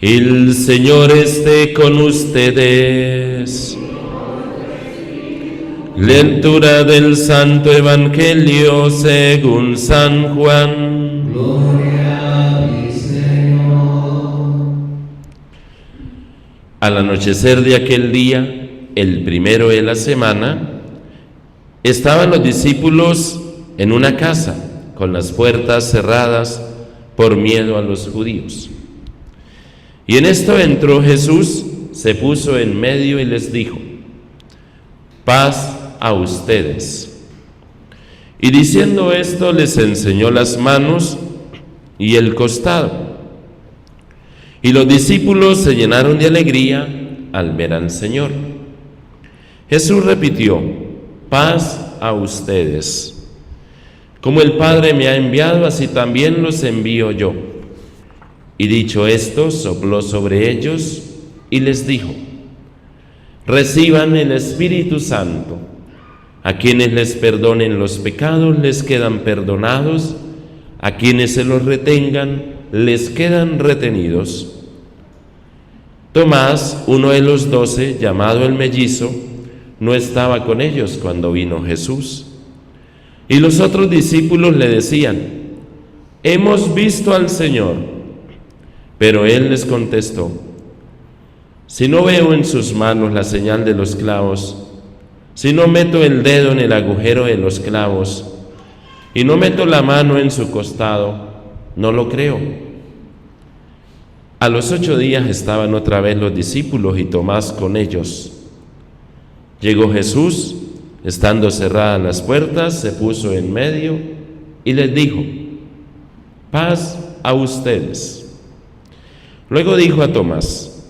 El Señor esté con ustedes. Lectura del Santo Evangelio según San Juan. Gloria a ti, Señor. Al anochecer de aquel día, el primero de la semana, estaban los discípulos en una casa con las puertas cerradas por miedo a los judíos. Y en esto entró Jesús, se puso en medio y les dijo: paz a ustedes. Y diciendo esto les enseñó las manos y el costado. Y los discípulos se llenaron de alegría al ver al Señor. Jesús repitió: paz a ustedes. Como el Padre me ha enviado, así también los envío yo. Y dicho esto, sopló sobre ellos y les dijo: reciban el Espíritu Santo. A quienes les perdonen los pecados les quedan perdonados, a quienes se los retengan les quedan retenidos. Tomás, uno de los 12, llamado el mellizo, no estaba con ellos cuando vino Jesús. Y los otros discípulos le decían: hemos visto al Señor. Pero él les contestó: si no veo en sus manos la señal de los clavos, si no meto el dedo en el agujero de los clavos y no meto la mano en su costado, no lo creo. A los 8 días estaban otra vez los discípulos y Tomás con ellos. Llegó Jesús, estando cerradas las puertas, se puso en medio y les dijo: paz a ustedes. Luego dijo a Tomás: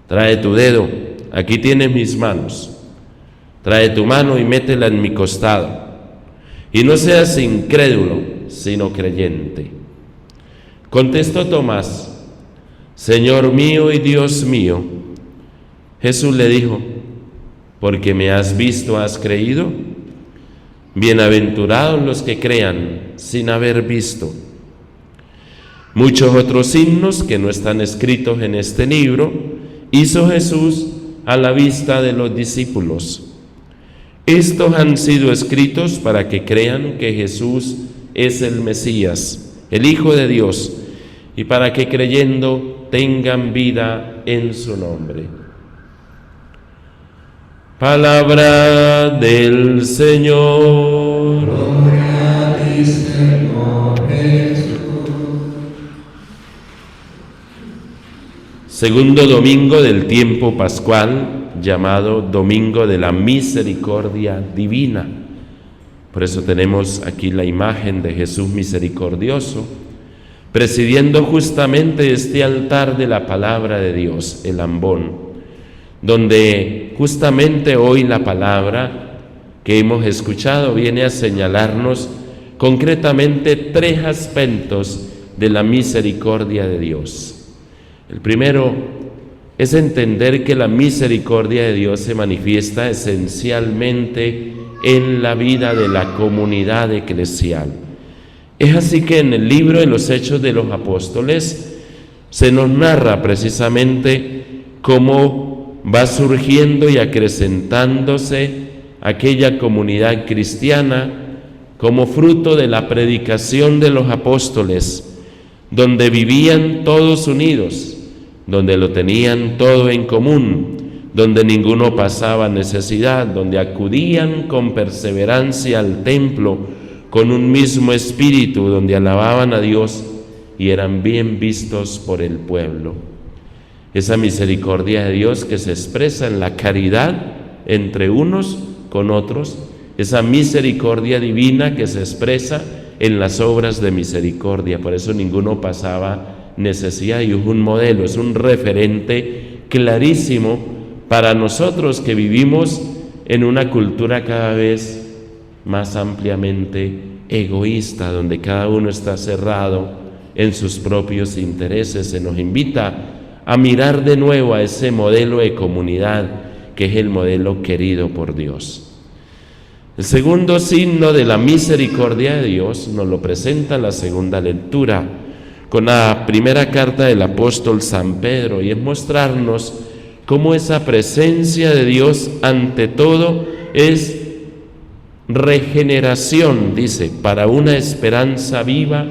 trae tu dedo, aquí tienes mis manos. Trae tu mano y métela en mi costado. Y no seas incrédulo, sino creyente. Contestó Tomás: Señor mío y Dios mío. Jesús le dijo: porque me has visto, has creído. Bienaventurados los que crean sin haber visto. Muchos otros signos que no están escritos en este libro hizo Jesús a la vista de los discípulos. Estos han sido escritos para que crean que Jesús es el Mesías, el Hijo de Dios, y para que creyendo tengan vida en su nombre. Palabra del Señor. Gloria a ti, Señor Jesús. Segundo domingo del tiempo pascual, llamado Domingo de la Misericordia Divina. Por eso tenemos aquí la imagen de Jesús misericordioso, presidiendo justamente este altar de la palabra de Dios, el ambón, donde justamente hoy la palabra que hemos escuchado viene a señalarnos concretamente 3 aspectos de la misericordia de Dios. El primero es entender que la misericordia de Dios se manifiesta esencialmente en la vida de la comunidad eclesial. Es así que en el libro de los Hechos de los Apóstoles se nos narra precisamente cómo va surgiendo y acrecentándose aquella comunidad cristiana como fruto de la predicación de los apóstoles, donde vivían todos unidos, donde lo tenían todo en común, donde ninguno pasaba necesidad, donde acudían con perseverancia al templo con un mismo espíritu, donde alababan a Dios y eran bien vistos por el pueblo. Esa misericordia de Dios que se expresa en la caridad entre unos con otros, esa misericordia divina que se expresa en las obras de misericordia. Por eso ninguno pasaba necesidad, y es un modelo, es un referente clarísimo para nosotros que vivimos en una cultura cada vez más ampliamente egoísta, donde cada uno está cerrado en sus propios intereses. Se nos invita a mirar de nuevo a ese modelo de comunidad que es el modelo querido por Dios. El segundo signo de la misericordia de Dios nos lo presenta la segunda lectura, con la primera carta del apóstol San Pedro, y es mostrarnos cómo esa presencia de Dios ante todo es regeneración, dice, para una esperanza viva,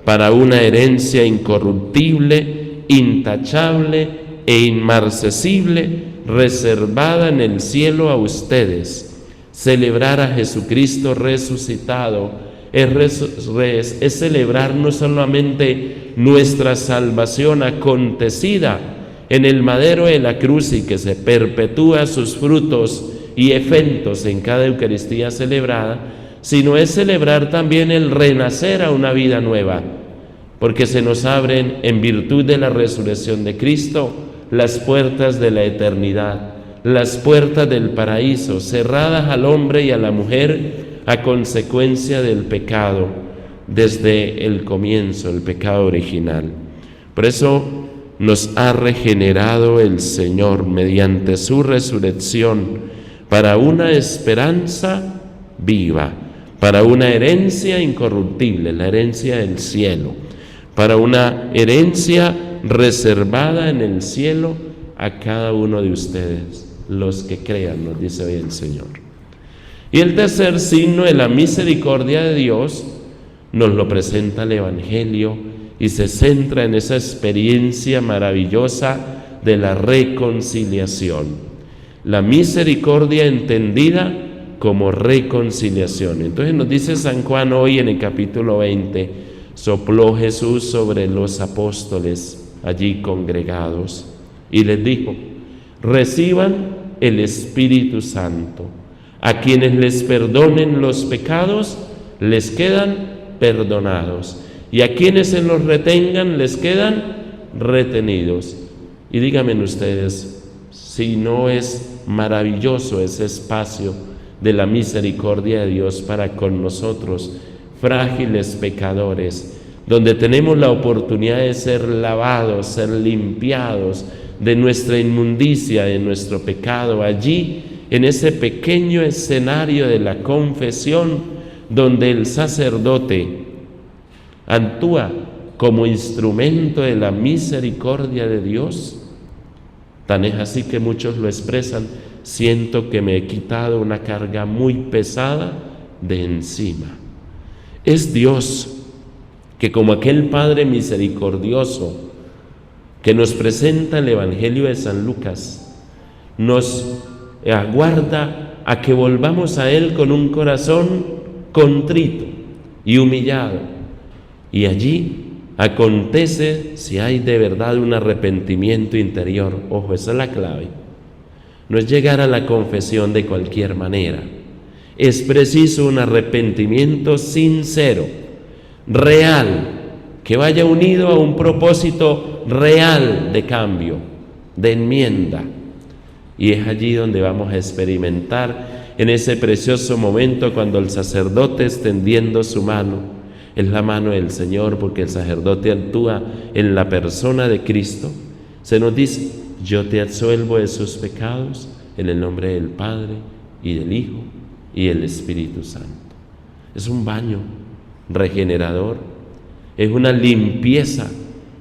para una herencia incorruptible, intachable e inmarcesible, reservada en el cielo a ustedes. Celebrar a Jesucristo resucitado es celebrar no solamente nuestra salvación acontecida en el madero de la cruz y que se perpetúa sus frutos y efectos en cada Eucaristía celebrada, sino es celebrar también el renacer a una vida nueva, porque se nos abren en virtud de la resurrección de Cristo las puertas de la eternidad, las puertas del paraíso, cerradas al hombre y a la mujer a consecuencia del pecado desde el comienzo, el pecado original. Por eso nos ha regenerado el Señor mediante su resurrección para una esperanza viva, para una herencia incorruptible, la herencia del cielo, para una herencia reservada en el cielo a cada uno de ustedes, los que crean, nos dice hoy el Señor. Y el tercer signo de la misericordia de Dios nos lo presenta el Evangelio y se centra en esa experiencia maravillosa de la reconciliación. La misericordia entendida como reconciliación. Entonces nos dice San Juan hoy en el capítulo 20, sopló Jesús sobre los apóstoles allí congregados y les dijo: reciban el Espíritu Santo. A quienes les perdonen los pecados, les quedan perdonados. Y a quienes se los retengan, les quedan retenidos. Y díganme ustedes, si no es maravilloso ese espacio de la misericordia de Dios para con nosotros, frágiles pecadores, donde tenemos la oportunidad de ser lavados, ser limpiados de nuestra inmundicia, de nuestro pecado, allí en ese pequeño escenario de la confesión, donde el sacerdote actúa como instrumento de la misericordia de Dios. Tan es así que muchos lo expresan: siento que me he quitado una carga muy pesada de encima. Es Dios que, como aquel Padre misericordioso que nos presenta el Evangelio de San Lucas, nos aguarda a que volvamos a Él con un corazón contrito y humillado. Y allí acontece si hay de verdad un arrepentimiento interior. Ojo, esa es la clave. No es llegar a la confesión de cualquier manera. Es preciso un arrepentimiento sincero, real, que vaya unido a un propósito real de cambio, de enmienda. Y es allí donde vamos a experimentar en ese precioso momento cuando el sacerdote, extendiendo su mano, es la mano del Señor, porque el sacerdote actúa en la persona de Cristo, se nos dice: yo te absuelvo de sus pecados en el nombre del Padre y del Hijo y del Espíritu Santo. Es un baño regenerador, es una limpieza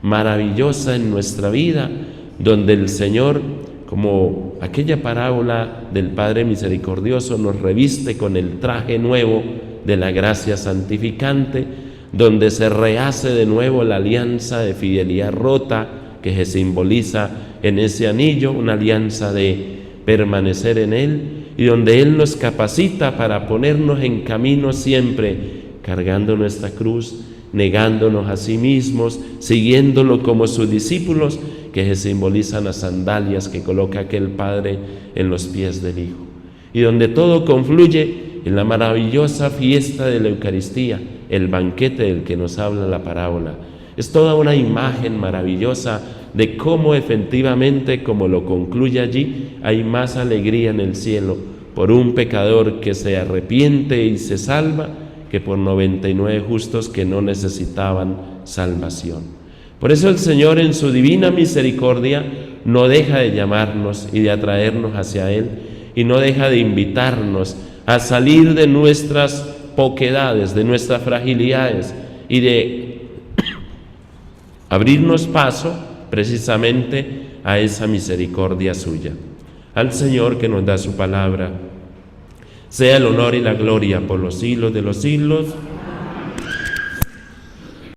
maravillosa en nuestra vida, donde el Señor, como aquella parábola del Padre misericordioso, nos reviste con el traje nuevo de la gracia santificante, donde se rehace de nuevo la alianza de fidelidad rota que se simboliza en ese anillo, una alianza de permanecer en Él, y donde Él nos capacita para ponernos en camino siempre, cargando nuestra cruz, negándonos a sí mismos, siguiéndolo como sus discípulos, que se simbolizan las sandalias que coloca aquel Padre en los pies del Hijo, y donde todo confluye en la maravillosa fiesta de la Eucaristía, el banquete del que nos habla la parábola. Es toda una imagen maravillosa de cómo efectivamente, como lo concluye allí, hay más alegría en el cielo por un pecador que se arrepiente y se salva, que por 99 justos que no necesitaban salvación. Por eso el Señor, en su divina misericordia, no deja de llamarnos y de atraernos hacia Él, y no deja de invitarnos a salir de nuestras poquedades, de nuestras fragilidades, y de abrirnos paso precisamente a esa misericordia suya. Al Señor que nos da su palabra, sea el honor y la gloria por los siglos de los siglos.